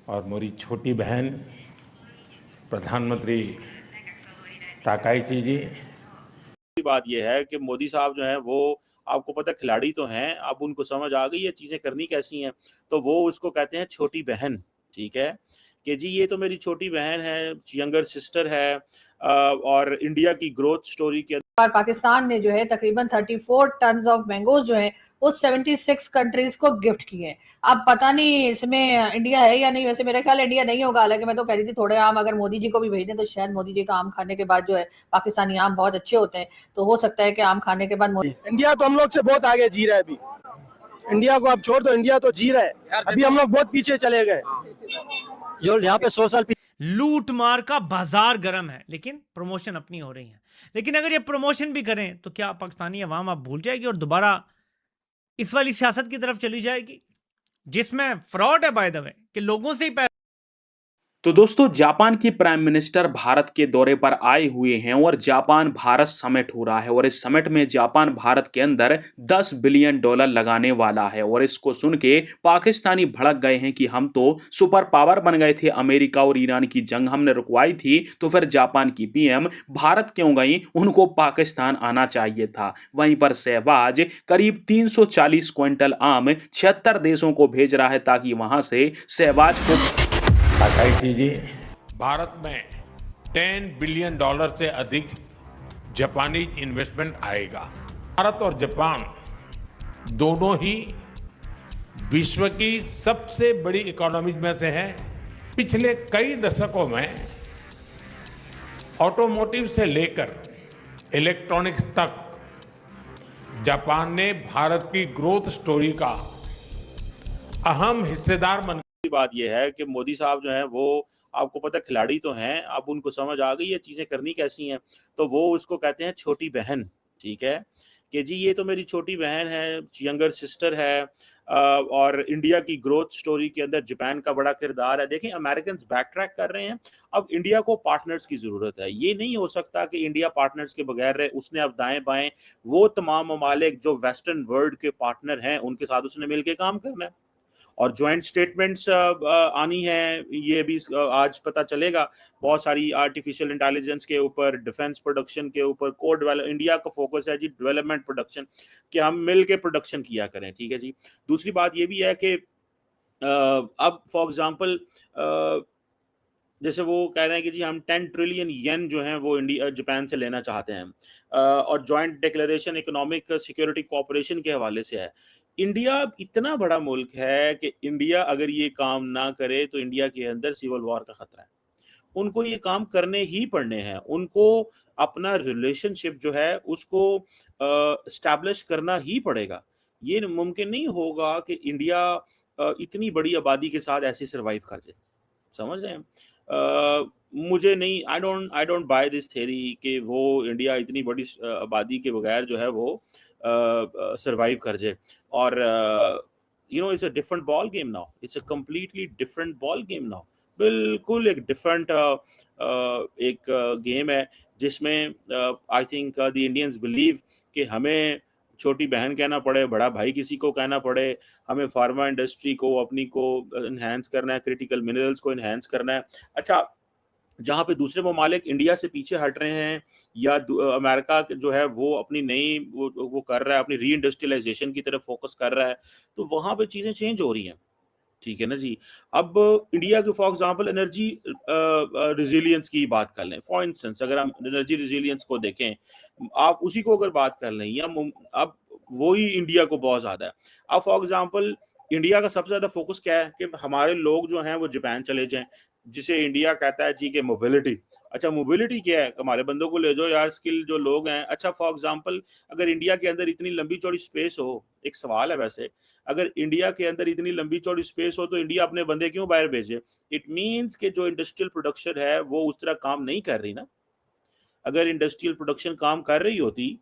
और मेरी छोटी बहन प्रधानमंत्री ताकाइची जी। बात यह है कि मोदी साहब जो हैं वो आपको पता है खिलाड़ी तो हैं, अब उनको समझ आ गई है चीज़ें करनी कैसी हैं, तो वो उसको कहते हैं छोटी बहन। ठीक है कि जी ये तो मेरी छोटी बहन है, यंगर सिस्टर है। और इंडिया की ग्रोथ स्टोरी के और पाकिस्तान ने जो है तकरीबन 34 टन ऑफ मैंगोज जो है वो 76 कंट्रीज को गिफ्ट किए हैं। अब पता नहीं इसमें इंडिया है या नहीं, वैसे मेरा ख्याल इंडिया नहीं होगा, हालांकि मैं तो कह रही थी थोड़े आम अगर मोदी जी को भी भेज दें तो शायद मोदी जी का आम खाने के बाद जो है, पाकिस्तानी आम बहुत अच्छे होते हैं, तो हो सकता है कि आम खाने के बाद इंडिया तो हम लोग से बहुत आगे जी रहा है। अभी इंडिया को आप छोड़ दो, इंडिया तो जी रहा है, अभी हम लोग बहुत पीछे चले गए। जो यहाँ पे 100 साल लूट मार का बाजार गर्म है, लेकिन प्रमोशन अपनी हो रही है। लेकिन अगर ये प्रमोशन भी करें तो क्या पाकिस्तानी अवाम अब भूल जाएगी और दोबारा इस वाली सियासत की तरफ चली जाएगी जिसमें फ्रॉड है बाय द वे कि लोगों से ही। तो दोस्तों, जापान की प्राइम मिनिस्टर भारत के दौरे पर आए हुए हैं और जापान भारत समिट हो रहा है और इस समिट में जापान भारत के अंदर $10 बिलियन लगाने वाला है। और इसको सुन के पाकिस्तानी भड़क गए हैं कि हम तो सुपर पावर बन गए थे, अमेरिका और ईरान की जंग हमने रुकवाई थी, तो फिर जापान की पीएम भारत क्यों गई, उनको पाकिस्तान आना चाहिए था। वहीं पर शहबाज करीब 340 क्विंटल आम 76 देशों को भेज रहा है ताकि वहां से शहबाज को ताकाइची जी, भारत में $10 बिलियन से अधिक जापानी इन्वेस्टमेंट आएगा। भारत और जापान दोनों ही विश्व की सबसे बड़ी इकोनॉमीज में से हैं। पिछले कई दशकों में ऑटोमोटिव से लेकर इलेक्ट्रॉनिक्स तक जापान ने भारत की ग्रोथ स्टोरी का अहम हिस्सेदार बन। बात यह है कि मोदी साहब जो हैं वो आपको पता है खिलाड़ी तो हैं, अब उनको समझ आ गई है चीज़ें करनी कैसी हैं, तो वो उसको कहते हैं छोटी बहन। ठीक है कि जी ये तो मेरी छोटी बहन है, यंगर सिस्टर है। और इंडिया की ग्रोथ स्टोरी के अंदर जापान का बड़ा किरदार है। देखें अमेरिकन बैक ट्रैक कर रहे हैं, अब इंडिया को पार्टनर्स की ज़रूरत है। ये नहीं हो सकता कि इंडिया पार्टनर्स के बगैर रहे, उसने अब दाएं बाएं वो तमाम ममालिक जो वेस्टर्न वर्ल्ड के पार्टनर हैं उनके साथ उसने मिलकर काम करना है और ज्वाइंट स्टेटमेंट्स आनी है। ये भी आज पता चलेगा, बहुत सारी आर्टिफिशियल इंटेलिजेंस के ऊपर, डिफेंस प्रोडक्शन के ऊपर, कोर डेवलप, इंडिया का फोकस है जी डेवलपमेंट प्रोडक्शन, कि हम मिल के प्रोडक्शन किया करें। ठीक है जी। दूसरी बात ये भी है कि अब फॉर एग्जांपल जैसे वो कह रहे हैं कि जी हम 10 ट्रिलियन येन जो हैं वो इंडिया जापान से लेना चाहते हैं, और joint declaration economic security cooperation के हवाले से है। इंडिया इतना बड़ा मुल्क है कि इंडिया अगर ये काम ना करे तो इंडिया के अंदर सिविल वॉर का खतरा है। उनको ये काम करने ही पड़ने हैं, उनको अपना रिलेशनशिप जो है उसको स्टैब्लिश करना ही पड़ेगा। ये मुमकिन नहीं होगा कि इंडिया इतनी बड़ी आबादी के साथ ऐसे सर्वाइव कर जाए। समझ रहे हैं? मुझे नहीं, I don't by this theory कि वो इंडिया इतनी बड़ी आबादी के बगैर जो है वो सर्वाइव कर जाए। और it's a different ball game now, it's a completely different ball game now. बिल्कुल एक डिफरेंट एक गेम है जिसमें I think the Indians believe कि हमें छोटी बहन कहना पड़े, बड़ा भाई किसी को कहना पड़े, हमें फार्मा इंडस्ट्री को अपनी को इन्हेंस करना है, क्रिटिकल मिनरल्स को इन्हेंस करना है। अच्छा, जहाँ पे दूसरे ममालिक इंडिया से पीछे हट रहे हैं या अमेरिका जो है वो अपनी नई वो कर रहा है, अपनी री इंडस्ट्रियलाइजेशन की तरफ फोकस कर रहा है, तो वहाँ पे चीज़ें चेंज हो रही हैं। ठीक है ना जी। अब इंडिया के फॉर एग्जांपल एनर्जी रिजिलियंस की बात कर लें, फॉर इंस्टेंस अगर हम एनर्जी रिजिलियंस को देखें, आप उसी को अगर बात कर लें या अब वही इंडिया को बहुत ज़्यादा है। अब फॉर एग्जांपल इंडिया का सबसे ज़्यादा फोकस क्या है कि हमारे लोग जो हैं वो जापान चले जाएं, जिसे इंडिया कहता है जी के मोबिलिटी। अच्छा, मोबिलिटी क्या है? हमारे बंदों को ले जाओ यार, स्किल जो लोग हैं। अच्छा, फॉर एग्जांपल अगर इंडिया के अंदर इतनी लंबी चौड़ी स्पेस हो, एक सवाल है वैसे, अगर इंडिया के अंदर इतनी लंबी चौड़ी स्पेस हो तो इंडिया अपने बंदे क्यों बाहर भेजे? इट मीन्स कि जो इंडस्ट्रियल प्रोडक्शन है वो उस तरह काम नहीं कर रही ना। अगर इंडस्ट्रियल प्रोडक्शन काम कर रही होती,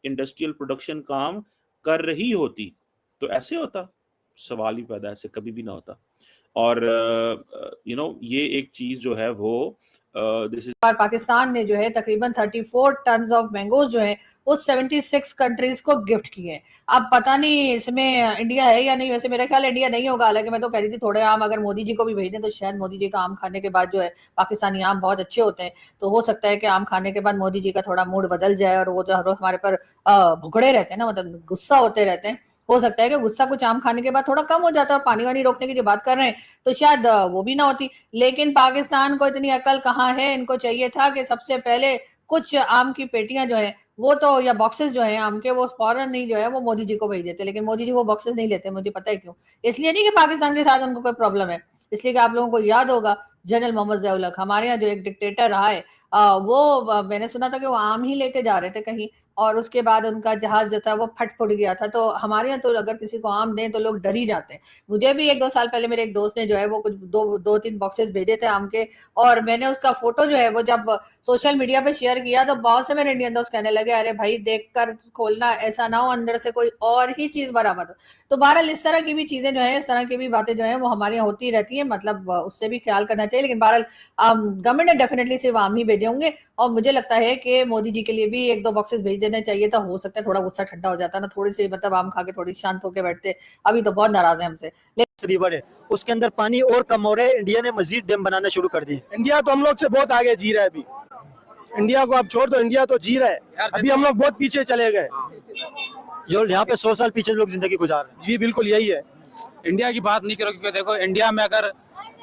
इंडस्ट्रियल प्रोडक्शन काम कर रही होती तो ऐसे होता? सवाल ही पैदा ऐसे कभी भी ना होता। और ये एक चीज जो है वो दिस इज। और पाकिस्तान ने जो है तकरीबन 34 टन ऑफ मैंगोज जो है उस 76 कंट्रीज को गिफ्ट किए हैं। अब पता नहीं इसमें इंडिया है या नहीं, वैसे मेरा ख्याल इंडिया नहीं होगा, हालांकि मैं तो कह रही थी थोड़े आम अगर मोदी जी को भी भेज दें तो शायद मोदी जी का आम खाने के बाद जो है, पाकिस्तानी आम बहुत अच्छे होते हैं, तो हो सकता है कि आम खाने के बाद मोदी जी का थोड़ा मूड बदल जाए और वो जो हर रोज हमारे पर भुखड़े रहते हैं ना, मतलब गुस्सा होते रहते हैं, हो सकता है कि गुस्सा कुछ आम खाने के बाद थोड़ा कम हो जाता है। पानी वानी रोकने की जो बात कर रहे हैं तो शायद वो भी ना होती। लेकिन पाकिस्तान को इतनी अकल कहाँ है, इनको चाहिए था कि सबसे पहले कुछ आम की पेटियां जो है वो तो, या बॉक्सेस जो है आम के, वो फौरन नहीं जो है वो मोदी जी को भेज देते, लेकिन मोदी जी वो बॉक्सेस नहीं लेते। मुझे पता है क्यों, इसलिए नहीं कि पाकिस्तान के साथ उनको कोई प्रॉब्लम है, इसलिए कि आप लोगों को याद होगा जनरल मोहम्मद ज़िया उल हक हमारे यहाँ जो एक डिक्टेटर रहा है, मैंने सुना था कि वो आम ही लेके जा रहे थे कहीं, और उसके बाद उनका जहाज जो था वो फट गया था। तो हमारे यहाँ तो अगर किसी को आम दें तो लोग डर ही जाते हैं। मुझे भी 1-2 साल पहले मेरे एक दोस्त ने जो है वो कुछ 2-3 बॉक्सेस भेजे थे आम के, और मैंने उसका फोटो जो है वो जब सोशल मीडिया पे शेयर किया तो बहुत से मेरे इंडियन दोस्त कहने लगे अरे भाई देखकर खोलना, ऐसा ना हो अंदर से कोई और ही चीज बरामद हो। तो बहरहाल इस तरह की भी चीजें जो है, इस तरह की भी बातें जो है वो हमारे यहाँ होती रहती है, मतलब उससे भी ख्याल करना चाहिए। लेकिन बहरहाल गवर्नमेंट ने डेफिनेटली सिर्फ आम ही भेजे होंगे, और मुझे लगता है कि मोदी जी के लिए भी 1-2 बॉक्सेस भेज देने चाहिए था, हो सकता है थोड़ा गुस्सा ठंडा हो जाता ना, थोड़ी सी मतलब आम खा के थोड़ी शांत होकर बैठते। अभी तो बहुत नाराज है हमसे। रिवर है, उसके अंदर पानी और कम हो रहा है, इंडिया ने मजीद डैम बनाना शुरू कर दिए। इंडिया तो हम लोग से बहुत आगे जी रहा है अभी, इंडिया को आप छोड़ दो, इंडिया तो जी रहा है, अभी हम लोग बहुत पीछे चले गए। जो यहाँ पे 100 साल पीछे लोग जिंदगी गुजार रहे हैं। जी बिल्कुल यही है। इंडिया की बात नहीं करो, क्योंकि देखो इंडिया में अगर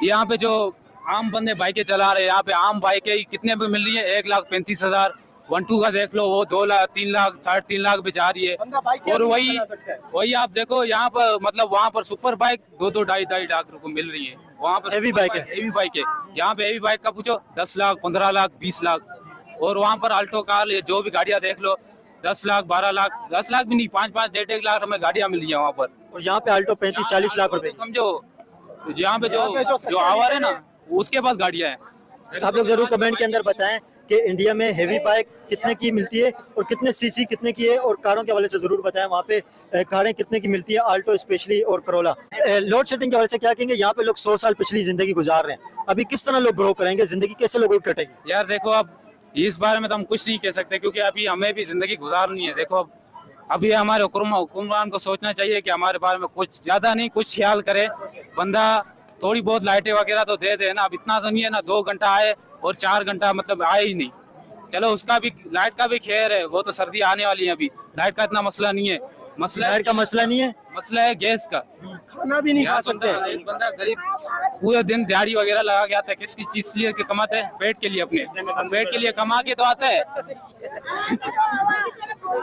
यहाँ पे जो आम बंदे बाइकें चला रहे हैं, यहाँ पे आम बाइकें कितने पे मिल रही है, 1,35,000। 1-2 का देख लो वो 2 लाख 3 लाख 3.5 लाख पे जा रही है। और वही आप देखो यहाँ पर, मतलब वहाँ पर सुपर बाइक 2-2 2.5 लाख रुपए मिल रही है। वहाँ पर हेवी बाइक है, हेवी बाइक है। यहाँ पे हेवी बाइक का पूछो 10 लाख 15 लाख 20 लाख। और वहाँ पर अल्टो कार जो भी गाड़ियाँ देख लो 10 लाख 12 लाख, 10 लाख भी नहीं, 5-5 1.5 लाख हमें गाड़ियाँ मिल रही है वहाँ पर। और यहाँ पे अल्टो 35-40 लाख रुपए। समझो यहाँ पे जो आवार है ना, उसके पास गाड़ियाँ हैं। आप लोग जरूर कमेंट के अंदर बताएं कि इंडिया में हेवी बाइक कितने की मिलती है और कितने सीसी कितने की है, और कारों के हवाले से जरूर बताएं वहाँ पे कारें कितने की मिलती है, आल्टो स्पेशली और करोला। लोड शेडिंग के हवाले से क्या कहेंगे, यहाँ पे लोग 100 साल पिछली जिंदगी गुजार रहे हैं, अभी किस तरह लोग ग्रो करेंगे, जिंदगी कैसे लोगों की कटेगी? यार देखो अब इस बारे में तो हम कुछ नहीं कह सकते, क्योंकि अभी हमें भी जिंदगी गुजारनी है। देखो अभी हमारे हुक्मरान को सोचना चाहिए कि हमारे बारे में कुछ ज्यादा नहीं, कुछ ख्याल करे बंदा। थोड़ी बहुत लाइटें वगैरह तो दे दे ना, अब इतना तो नहीं है ना 2 घंटा आए और 4 घंटा मतलब आए ही नहीं। चलो उसका भी, लाइट का भी खैर है, वो तो सर्दी आने वाली है, अभी लाइट का इतना मसला नहीं है। मसला लाइट का मसला नहीं है, मसला है गैस का। खाना भी नहीं खा सकते। एक बंदा गरीब पूरे दिन दिहाड़ी वगैरह लगा के आता है, किसकी चीज लिए के कमाते हैं, पेट के लिए, अपने पेट के लिए कमा के तो आता है,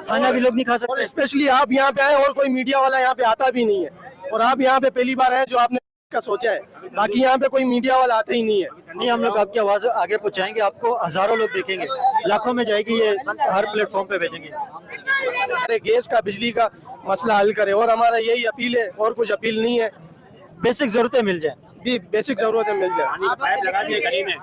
खाना भी लोग नहीं खा सकते। स्पेशली आप यहाँ पे आए और कोई मीडिया वाला यहाँ पे आता भी नहीं है, और आप यहाँ पे पहली बार आए जो आपने का सोचा है, बाकी यहाँ पे कोई मीडिया वाला आता ही नहीं है। नहीं, हम लोग आपकी आवाज आगे पहुँचाएंगे, आपको हजारों लोग देखेंगे, लाखों में जाएगी, ये हर प्लेटफॉर्म पे भेजेंगे। अरे गैस का, बिजली का मसला हल करे, और हमारा यही अपील है, और कुछ अपील नहीं है। बेसिक जरूरतें मिल जाए, बेसिक जरूरतें मिल जाए।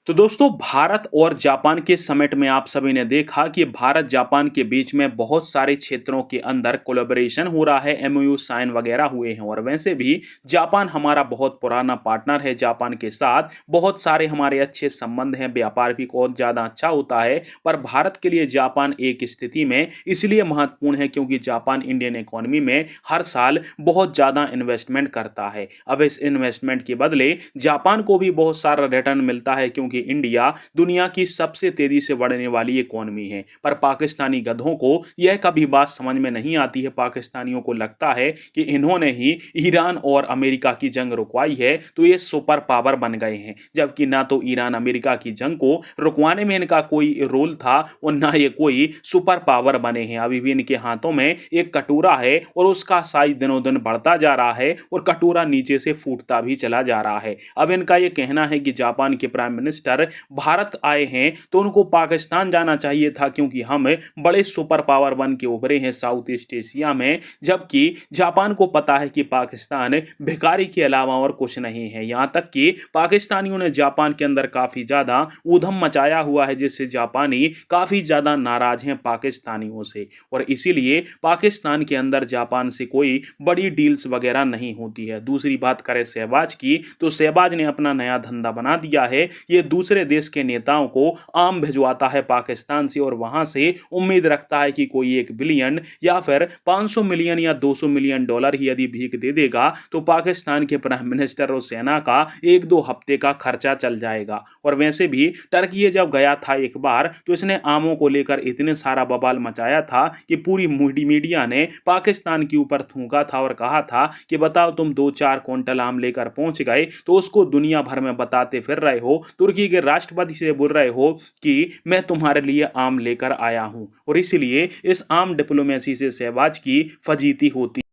तो दोस्तों, भारत और जापान के समिट में आप सभी ने देखा कि भारत जापान के बीच में बहुत सारे क्षेत्रों के अंदर कोलैबोरेशन हो रहा है, एमओयू साइन वगैरह हुए हैं। और वैसे भी जापान हमारा बहुत पुराना पार्टनर है, जापान के साथ बहुत सारे हमारे अच्छे संबंध हैं, व्यापार भी बहुत ज़्यादा अच्छा होता है। पर भारत के लिए जापान एक स्थिति में इसलिए महत्वपूर्ण है क्योंकि जापान इंडियन इकोनॉमी में हर साल बहुत ज़्यादा इन्वेस्टमेंट करता है। अब इस इन्वेस्टमेंट के बदले जापान को भी बहुत सारा रिटर्न मिलता है, क्योंकि इंडिया दुनिया की सबसे तेजी से बढ़ने वाली इकोनॉमी है। पर पाकिस्तानी गधों को यह कभी बात समझ में नहीं आती है। पाकिस्तानियों को लगता है कि इन्होंने ही ईरान और अमेरिका की जंग रुकवाई है तो ये सुपर पावर बन गए हैं, जबकि ना तो ईरान अमेरिका की जंग को रुकवाने में इनका कोई रोल था और ना ये कोई सुपर पावर बने हैं। अभी भी इनके हाथों में एक कटोरा है और उसका साइज दिनों दिन बढ़ता जा रहा है और कटोरा नीचे से फूटता भी चला जा रहा है। अब इनका ये कहना है कि जापान के प्राइम मिनिस्टर भारत आए हैं तो उनको पाकिस्तान जाना चाहिए था, क्योंकि हम बड़े सुपर पावर बन के उभरे हैं साउथ ईस्ट एशिया में, जबकि जापान को पता है कि पाकिस्तान भिखारी के अलावा और कुछ नहीं है। यहां तक कि पाकिस्तानियों ने जापान के अंदर काफी ज्यादा ऊधम मचाया हुआ है, जिससे जापानी काफी ज्यादा नाराज हैं पाकिस्तानियों से, और इसीलिए पाकिस्तान के अंदर जापान से कोई बड़ी डील्स वगैरह नहीं होती है। दूसरी बात करें शहबाज की, तो शहबाज ने अपना नया धंधा बना दिया है। ये दूसरे देश के नेताओं को आम भिजवाता है पाकिस्तान से और वहां से उम्मीद रखता है कि कोई 1 बिलियन या फिर 500 मिलियन या 200 मिलियन डॉलर ही यदि भीख दे देगा तो पाकिस्तान के प्राइम मिनिस्टर और सेना का 1-2 हफ्ते का खर्चा चल जाएगा। और वैसे भी टर्की जब गया था एक बार तो इसने आमों को लेकर इतने सारा बवाल मचाया था कि पूरी मीडिया ने पाकिस्तान के ऊपर थूका था और कहा था कि बताओ तुम 2-4 क्विंटल आम लेकर पहुंच गए तो उसको दुनिया भर में बताते फिर रहे हो, तुर्की के राष्ट्रपति से बोल रहे हो कि मैं तुम्हारे लिए आम लेकर आया हूं। और इसलिए इस आम डिप्लोमेसी से शहबाज की फजीती होती